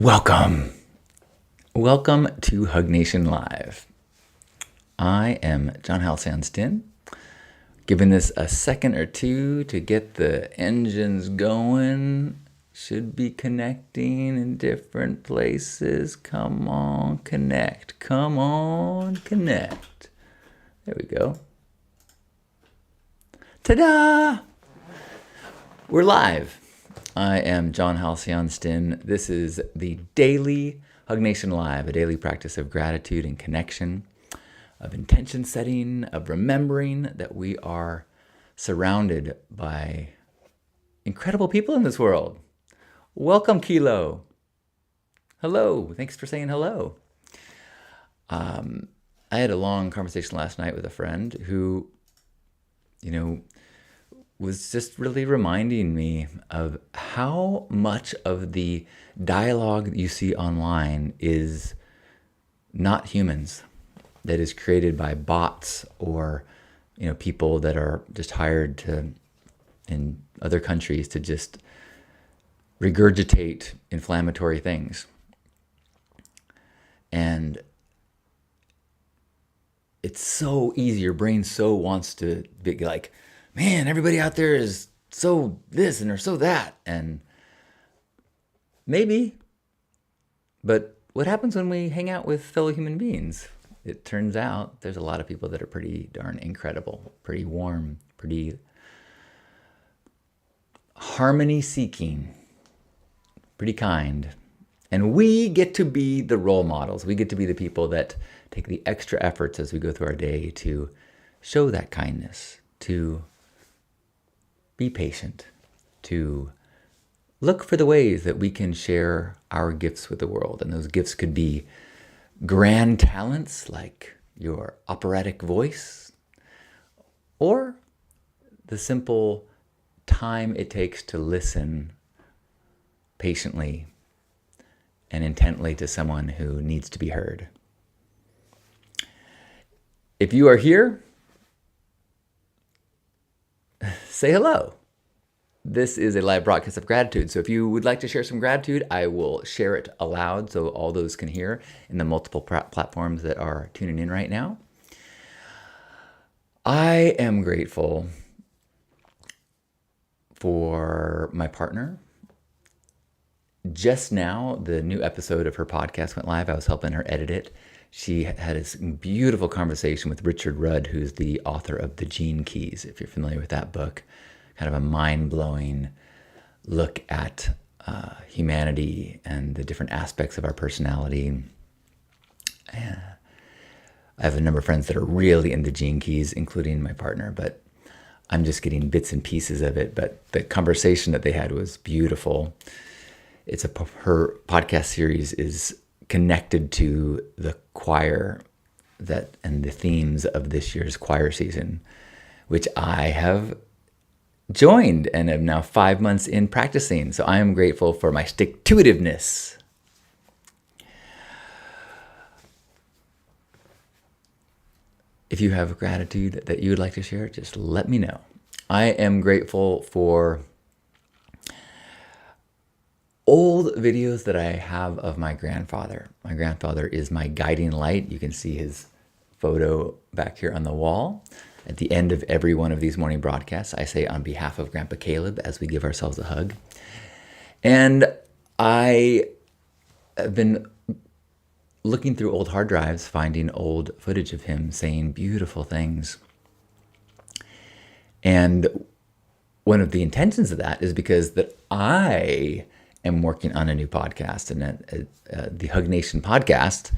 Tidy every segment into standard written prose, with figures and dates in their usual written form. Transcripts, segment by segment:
Welcome. Welcome to Hug Nation Live. I am John Halcyon Stinn. Giving this a second or two to get the engines going. Should be connecting in different places. Come on, connect. Come on, connect. There we go. Ta-da! We're live. I am John Halcyon Stinn. This is the daily Hug Nation Live, a daily practice of gratitude and connection, of intention setting, of remembering that we are surrounded by incredible people in this world. Welcome, Kilo. Hello. Thanks for saying hello. I had a long conversation last night with a friend who, was just really reminding me of how much of the dialogue you see online is not humans, that is created by bots or people that are just hired to in other countries to just regurgitate inflammatory things. And it's so easy, your brain so wants to be like, man, everybody out there is so this and they're so that. And maybe, but what happens when we hang out with fellow human beings? It turns out there's a lot of people that are pretty darn incredible, pretty warm, pretty harmony-seeking, pretty kind. And we get to be the role models. We get to be the people that take the extra efforts as we go through our day to show that kindness, to be patient, to look for the ways that we can share our gifts with the world. And those gifts could be grand talents like your operatic voice, or the simple time it takes to listen patiently and intently to someone who needs to be heard. If you are here, say hello. This is a live broadcast of gratitude. So if you would like to share some gratitude, I will share it aloud so all those can hear in the multiple platforms that are tuning in right now. I am grateful for my partner. Just now, the new episode of her podcast went live. I was helping her edit it. She had this beautiful conversation with Richard Rudd, who's the author of The Gene Keys, if you're familiar with that book. Kind of a mind-blowing look at humanity and the different aspects of our personality. I have a number of friends that are really into Gene Keys, including my partner, but I'm just getting bits and pieces of it. But the conversation that they had was beautiful. Her podcast series is connected to the choir and the themes of this year's choir season, which I have joined and am now 5 months in practicing. So I am grateful for my stick-to-itiveness. If you have gratitude that you would like to share, just let me know. I am grateful for old videos that I have of my grandfather. My grandfather is my guiding light. You can see his photo back here on the wall. At the end of every one of these morning broadcasts, I say on behalf of Grandpa Caleb as we give ourselves a hug. And I have been looking through old hard drives, finding old footage of him saying beautiful things. And one of the intentions of that is because that I am working on a new podcast, and the Hug Nation podcast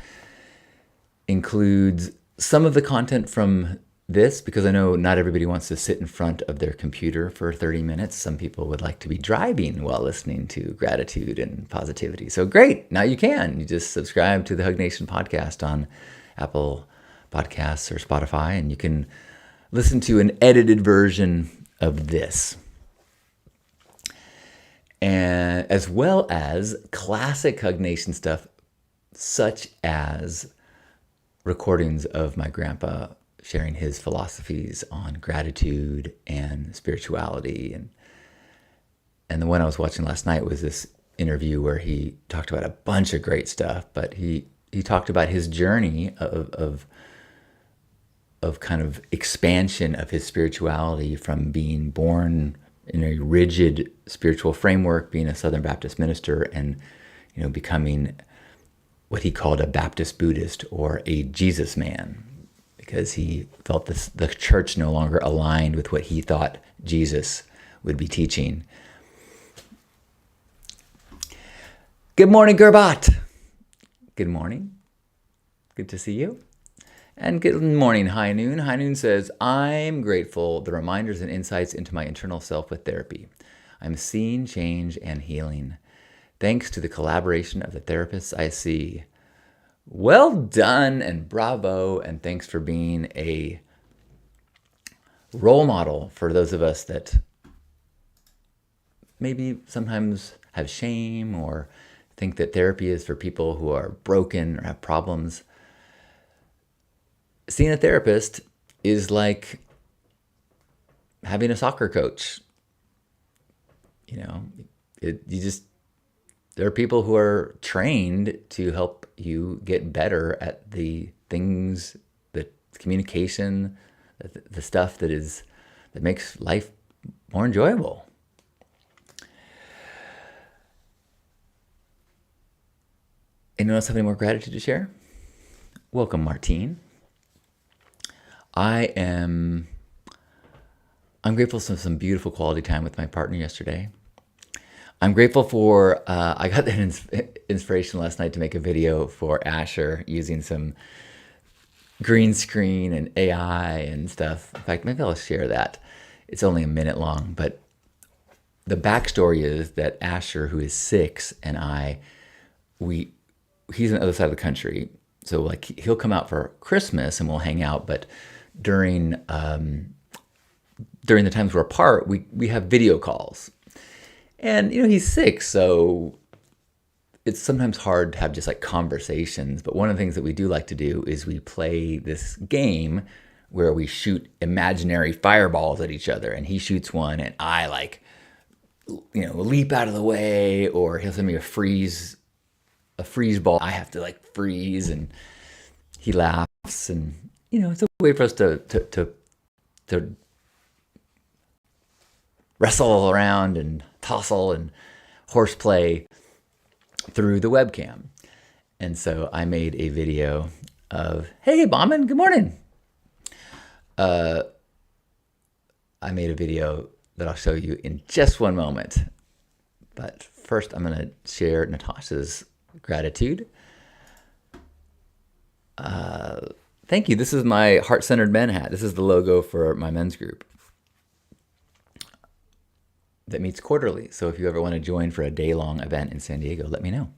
includes some of the content from this, because I know not everybody wants to sit in front of their computer for 30 minutes. Some people would like to be driving while listening to gratitude and positivity. So great, now you can. You just subscribe to the Hug Nation podcast on Apple Podcasts or Spotify, and you can listen to an edited version of this. And as well as classic Hug Nation stuff, such as recordings of my grandpa sharing his philosophies on gratitude and spirituality. And the one I was watching last night was this interview where he talked about a bunch of great stuff, but he talked about his journey of kind of expansion of his spirituality from being born in a rigid spiritual framework, being a Southern Baptist minister, and becoming what he called a Baptist Buddhist or a Jesus man, because he felt the church no longer aligned with what he thought Jesus would be teaching. Good morning, Gerbat. Good morning. Good to see you. And good morning, High Noon. High Noon says, I'm grateful the reminders and insights into my internal self with therapy. I'm seeing change and healing. Thanks to the collaboration of the therapists I see. Well done and bravo, and thanks for being a role model for those of us that maybe sometimes have shame or think that therapy is for people who are broken or have problems. Seeing a therapist is like having a soccer coach. There are people who are trained to help you get better at the things, the communication, the stuff that makes life more enjoyable. Anyone else have any more gratitude to share? Welcome, Martine. I'm grateful for some beautiful quality time with my partner yesterday. I'm grateful for, I got that inspiration last night to make a video for Asher using some green screen and AI and stuff. In fact, maybe I'll share that. It's only a minute long, but the backstory is that Asher, who is 6, and he's on the other side of the country. So like he'll come out for Christmas and we'll hang out, but during the times we're apart, we have video calls. And he's 6, so it's sometimes hard to have just like conversations. But one of the things that we do like to do is we play this game where we shoot imaginary fireballs at each other, and he shoots one, and I leap out of the way, or he'll send me a freeze ball. I have to freeze, and he laughs, and it's a way for us to wrestle around and tussle and horseplay through the webcam. And so I made a video of, hey, Bauman, good morning. I made a video that I'll show you in just one moment. But first, I'm going to share Natasha's gratitude. Thank you. This is my Heart-Centered Men hat. This is the logo for my men's group that meets quarterly. So if you ever want to join for a day-long event in San Diego, let me know.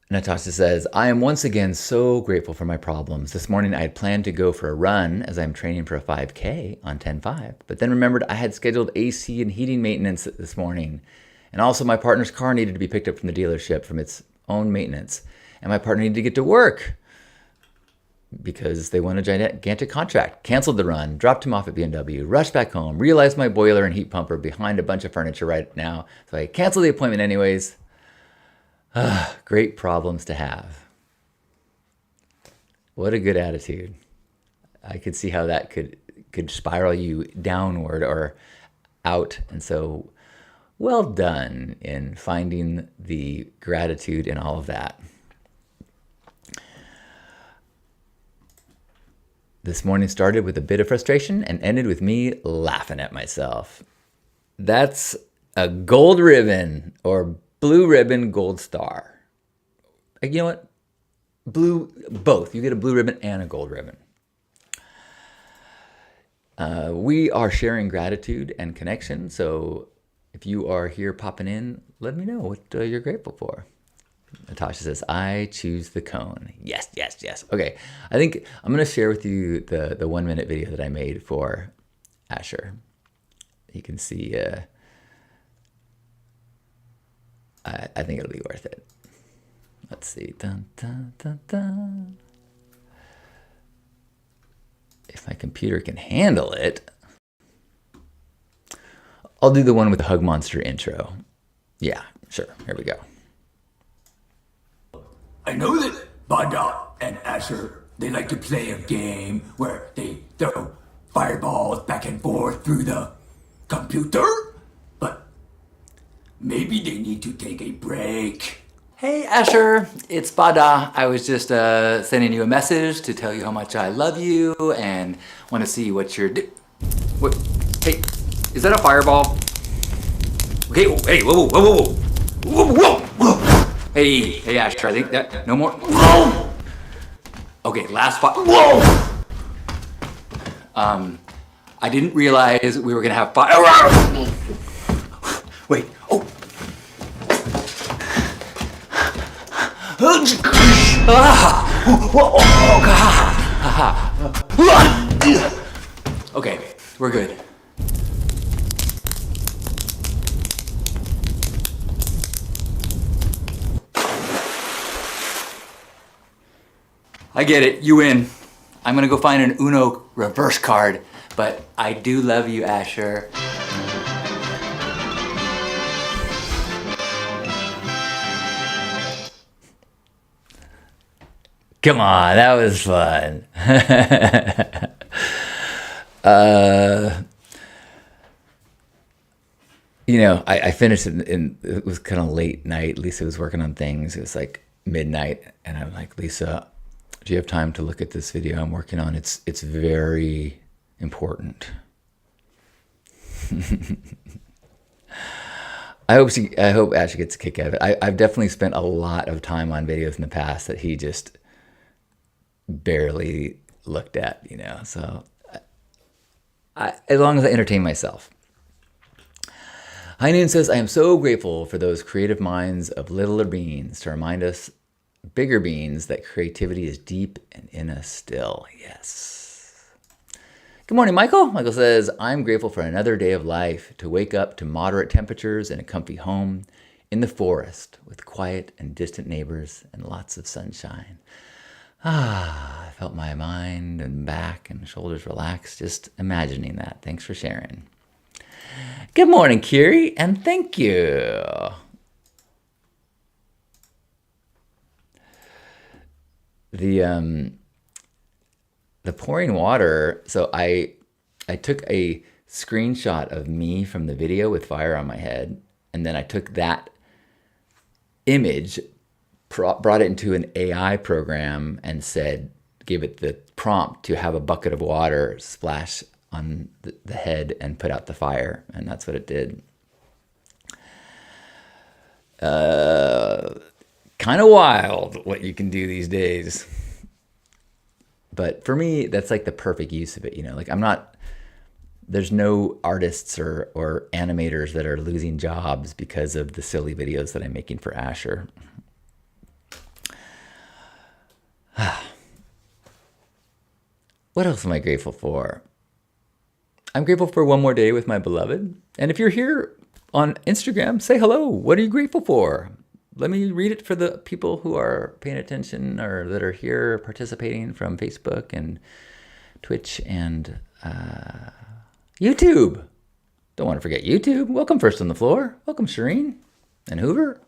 Natasha says, I am once again so grateful for my problems. This morning I had planned to go for a run as I'm training for a 5K on 10/5, but then remembered I had scheduled AC and heating maintenance this morning. And also my partner's car needed to be picked up from the dealership from its own maintenance. And my partner needed to get to work because they won a gigantic contract. Canceled the run, dropped him off at BMW, rushed back home, realized my boiler and heat pump are behind a bunch of furniture right now. So I canceled the appointment anyways. Great problems to have. What a good attitude. I could see how that could spiral you downward or out. And so well done in finding the gratitude in all of that. This morning started with a bit of frustration and ended with me laughing at myself. That's a gold ribbon or blue ribbon gold star. You know what? Both. You get a blue ribbon and a gold ribbon. We are sharing gratitude and connection. So if you are here popping in, let me know what you're grateful for. Natasha says, I choose the cone. Yes, yes, yes. Okay, I think I'm going to share with you the 1-minute video that I made for Asher. You can see, I think it'll be worth it. Let's see. Dun, dun, dun, dun. If my computer can handle it. I'll do the one with the Hug Monster intro. Yeah, sure. Here we go. I know that Bada and Asher, they like to play a game where they throw fireballs back and forth through the computer, but maybe they need to take a break. Hey Asher, it's Bada. I was just sending you a message to tell you how much I love you and want to see what you're What? Hey, is that a fireball? Okay, hey, whoa, whoa, whoa, whoa, whoa, whoa. Hey Asher, I think that, no more. Whoa! Okay, last whoa! I didn't realize we were gonna have fire. Wait, oh. Okay, we're good. I get it, you win. I'm gonna go find an Uno reverse card, but I do love you, Asher. Come on, that was fun. I finished it it was kind of late night. Lisa was working on things. It was like midnight, and I'm like, Lisa, do you have time to look at this video I'm working on? It's very important. I hope Asher gets a kick out of it. I've definitely spent a lot of time on videos in the past that he just barely looked at, so as long as I entertain myself. High Noon says, I am so grateful for those creative minds of littler beings to remind us bigger beings that creativity is deep and in us still. Yes. Good morning, Michael. Michael says, I'm grateful for another day of life, to wake up to moderate temperatures in a comfy home in the forest with quiet and distant neighbors and lots of sunshine. I felt my mind and back and shoulders relax just imagining that. Thanks for sharing. Good morning, Kiri, and thank you. The pouring water, so I took a screenshot of me from the video with fire on my head, and then I took that image, brought it into an AI program and gave it the prompt to have a bucket of water splash on the head and put out the fire. And that's what it did. Kind of wild what you can do these days. But for me, that's like the perfect use of it. Like there's no artists or animators that are losing jobs because of the silly videos that I'm making for Asher. What else am I grateful for? I'm grateful for one more day with my beloved. And if you're here on Instagram, say hello. What are you grateful for? Let me read it for the people who are paying attention or that are here participating from Facebook and Twitch and YouTube. Don't want to forget YouTube. Welcome First on the Floor. Welcome Shireen and Hoover.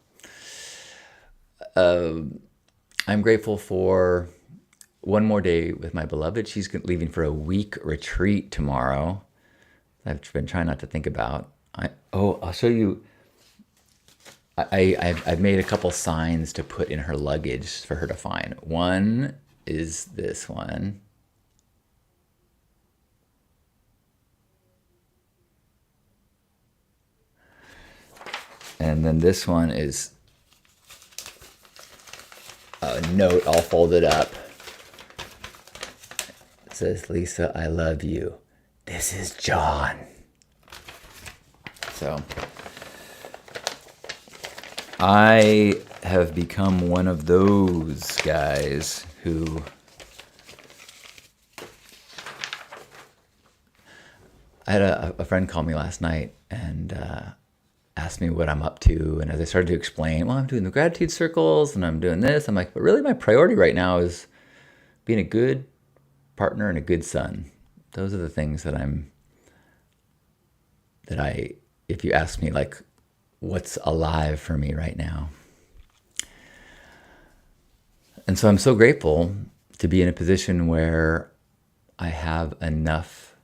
I'm grateful for one more day with my beloved. She's leaving for a week retreat tomorrow. I've been trying not to think about. I'll show you. I've made a couple signs to put in her luggage for her to find. One is this one. And then this one is a note all folded up. It says, Lisa, I love you. This is John. So I have become one of those guys who I had a friend call me last night and asked me what I'm up to. And as I started to explain, well, I'm doing the gratitude circles and I'm doing this. I'm like, but really my priority right now is being a good partner and a good son. Those are the things that I if you ask me, like, what's alive for me right now. And so I'm so grateful to be in a position where I have enough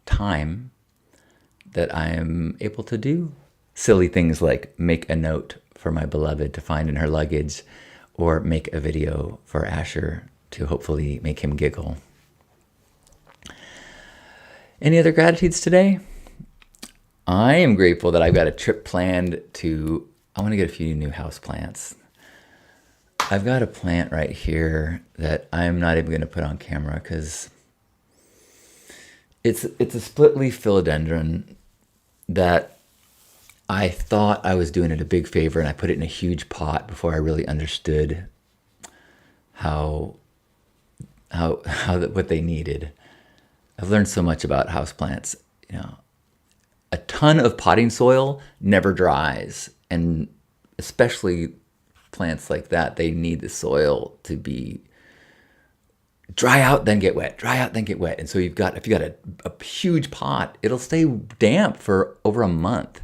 time that I am able to do silly things like make a note for my beloved to find in her luggage, or make a video for Asher to hopefully make him giggle. Any other gratitudes today? I am grateful that I've got a trip planned to, I want to get a few new house plants. I've got a plant right here that I'm not even going to put on camera because it's a split leaf philodendron that I thought I was doing it a big favor, and I put it in a huge pot before I really understood what they needed. I've learned so much about houseplants. A ton of potting soil never dries, and especially plants like that, they need the soil to be dry out, then get wet, dry out, then get wet. And so if you got a huge pot, it'll stay damp for over a month,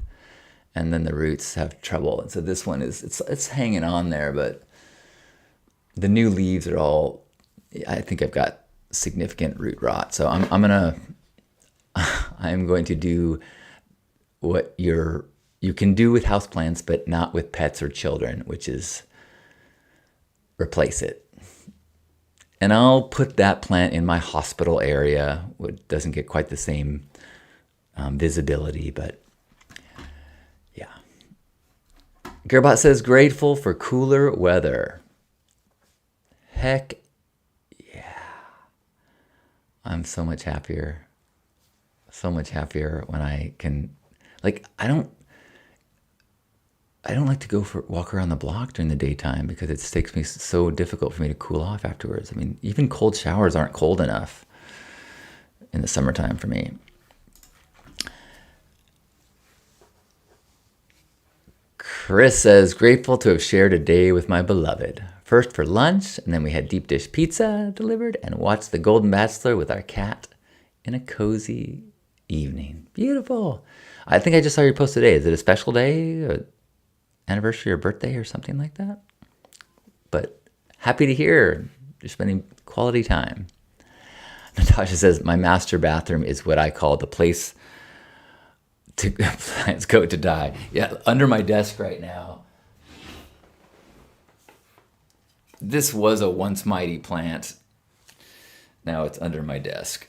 and then the roots have trouble. And so this one it's hanging on there, but the new leaves are all, I think I've got significant root rot. So I'm going to do what you can do with houseplants, but not with pets or children, which is replace it. And I'll put that plant in my hospital area. It doesn't get quite the same visibility, but yeah. Gerbot says, grateful for cooler weather. Heck yeah. I'm so much happier. So much happier when I can, like, I don't like to walk around the block during the daytime because it makes me so difficult for me to cool off afterwards. I mean, even cold showers aren't cold enough in the summertime for me. Chris says, grateful to have shared a day with my beloved. First for lunch, and then we had deep dish pizza delivered and watched The Golden Bachelor with our cat in a cozy evening. Beautiful. I think I just saw your post today. Is it a special day, or anniversary or birthday or something like that? But happy to hear you're spending quality time. Natasha says, my master bathroom is what I call the place to plants go to die. Yeah, under my desk right now. This was a once mighty plant. Now it's under my desk.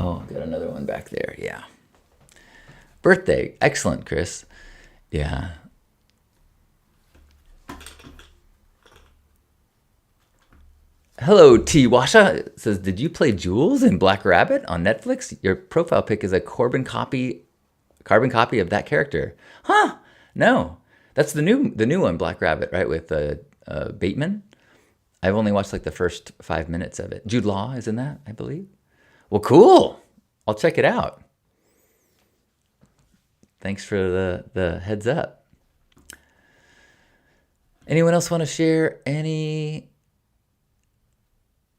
Oh, got another one back there. Yeah. Birthday. Excellent, Chris. Yeah. Hello, T. Washa. It says, did you play Jules in Black Rabbit on Netflix? Your profile pic is a carbon copy of that character. Huh? No. That's the new one, Black Rabbit, right? With Bateman. I've only watched like the first 5 minutes of it. Jude Law is in that, I believe. Well, cool. I'll check it out. Thanks for the heads up. Anyone else want to share any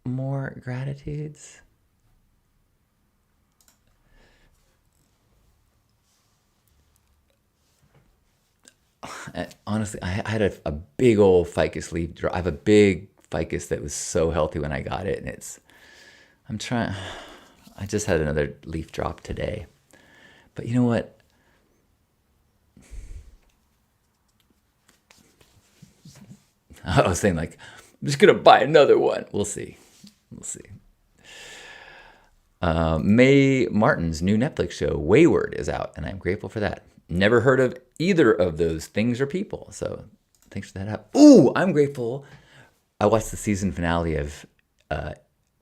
more gratitudes? Honestly, I had a big old ficus leaf drop. I have a big ficus that was so healthy when I got it, and I just had another leaf drop today. But you know what? I was saying, like, I'm just going to buy another one. We'll see. Mae Martin's new Netflix show, Wayward, is out, and I'm grateful for that. Never heard of either of those things or people, so thanks for that. Ooh, I'm grateful. I watched the season finale of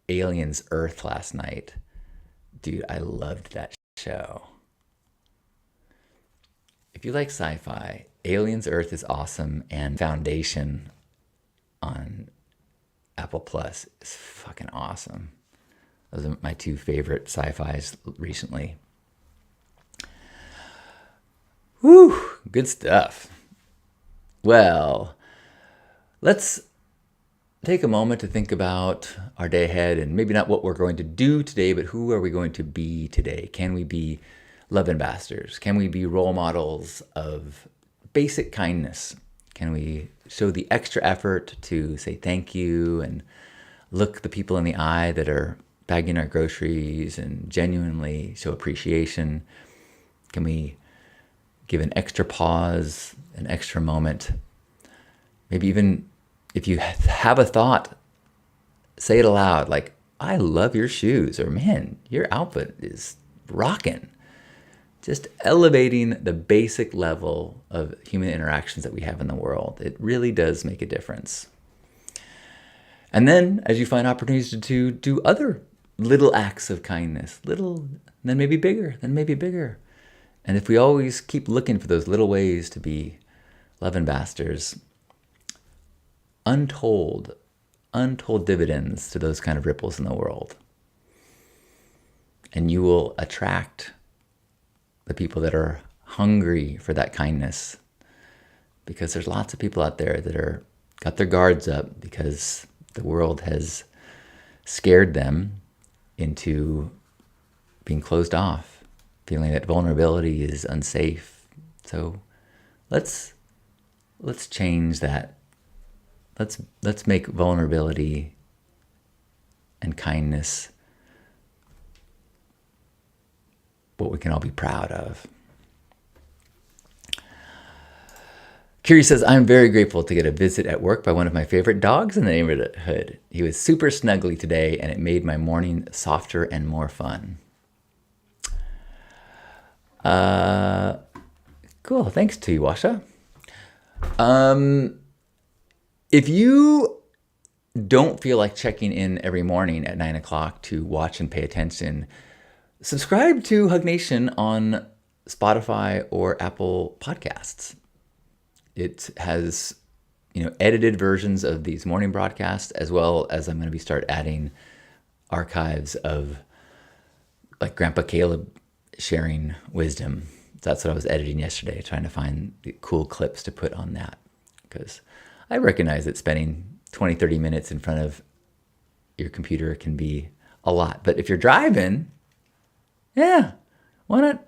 Aliens Earth last night. Dude, I loved that show. If you like sci-fi, Aliens Earth is awesome, and Foundation on Apple Plus is fucking awesome. Those are my two favorite sci-fis recently. Whew, good stuff. Well, let's take a moment to think about our day ahead, and maybe not what we're going to do today, but who are we going to be today? Can we be love ambassadors? Can we be role models of basic kindness? Can we show the extra effort to say thank you and look the people in the eye that are bagging our groceries and genuinely show appreciation? Can we give an extra pause, an extra moment? Maybe even if you have a thought, say it aloud, like, I love your shoes, or man, your outfit is rocking. Just elevating the basic level of human interactions that we have in the world. It really does make a difference. And then as you find opportunities to do other little acts of kindness, little, then maybe bigger, then maybe bigger. And if we always keep looking for those little ways to be love ambassadors, untold dividends to those kind of ripples in the world. And you will attract the people that are hungry for that kindness, because there's lots of people out there that are got their guards up because the world has scared them into being closed off, feeling that vulnerability is unsafe. So let's change that. Let's make vulnerability and kindness what we can all be proud of. Curie says, I'm very grateful to get a visit at work by one of my favorite dogs in the neighborhood. He was super snuggly today, and it made my morning softer and more fun. Cool. Thanks to you, Washa. If you don't feel like checking in every morning at 9 o'clock to watch and pay attention, subscribe to Hug Nation on Spotify or Apple Podcasts. It has, edited versions of these morning broadcasts, as well as I'm going to start adding archives of like Grandpa Caleb sharing wisdom. That's what I was editing yesterday, trying to find the cool clips to put on that, because I recognize that spending 20, 30 minutes in front of your computer can be a lot. But if you're driving, yeah, why not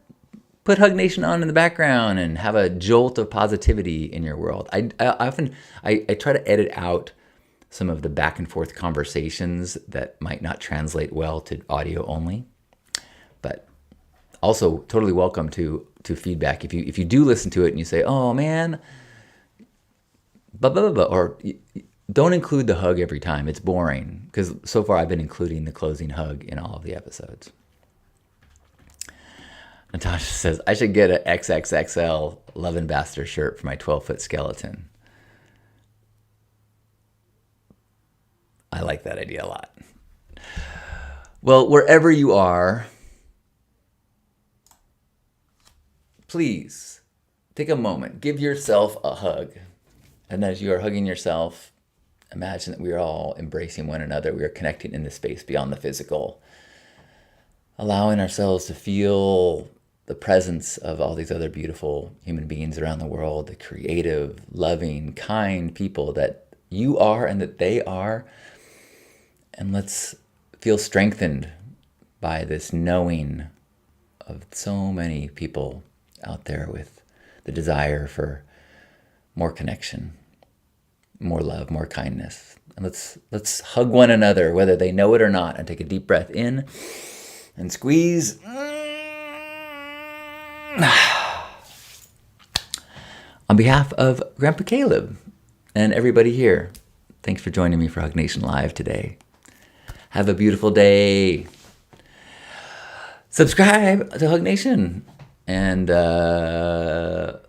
put Hug Nation on in the background and have a jolt of positivity in your world? I often try to edit out some of the back and forth conversations that might not translate well to audio only. But also totally welcome to feedback. If you do listen to it and you say, oh man, blah, blah, blah, blah, or don't include the hug every time. It's boring, because so far I've been including the closing hug in all of the episodes. Natasha says, I should get an XXXL Love Ambassador shirt for my 12-foot skeleton. I like that idea a lot. Well, wherever you are, please take a moment, give yourself a hug. And as you are hugging yourself, imagine that we are all embracing one another. We are connecting in the space beyond the physical, allowing ourselves to feel the presence of all these other beautiful human beings around the world, the creative, loving, kind people that you are and that they are. And let's feel strengthened by this knowing of so many people out there with the desire for more connection, more love, more kindness. And let's hug one another, whether they know it or not, and take a deep breath in and squeeze. On behalf of Grandpa Caleb and everybody here, thanks for joining me for Hug Nation Live today. Have a beautiful day. Subscribe to Hug Nation and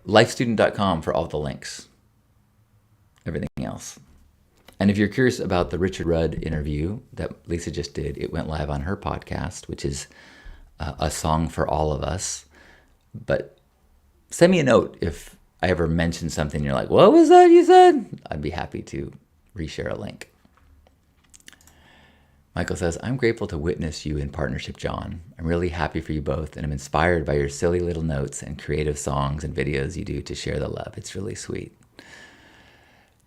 lifestudent.com for all the links. Everything else. And if you're curious about the Richard Rudd interview that Lisa just did, it went live on her podcast, which is A Song for All of Us. But send me a note if I ever mention something you're like, what was that you said? I'd be happy to reshare a link. Michael says, I'm grateful to witness you in partnership, John. I'm really happy for you both, and I'm inspired by your silly little notes and creative songs and videos you do to share the love. It's really sweet.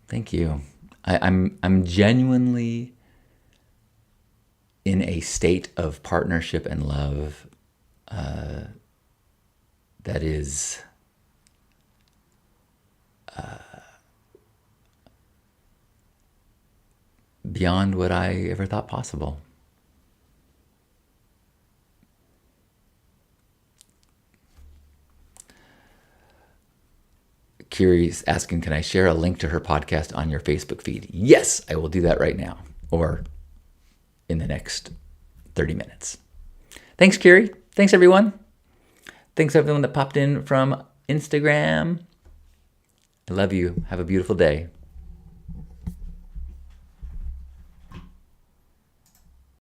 Thank you. I'm genuinely in a state of partnership and love that is beyond what I ever thought possible. Kiri's asking, can I share a link to her podcast on your Facebook feed? Yes, I will do that right now or in the next 30 minutes. Thanks, Kiri. Thanks, everyone. Thanks, everyone that popped in from Instagram. I love you. Have a beautiful day.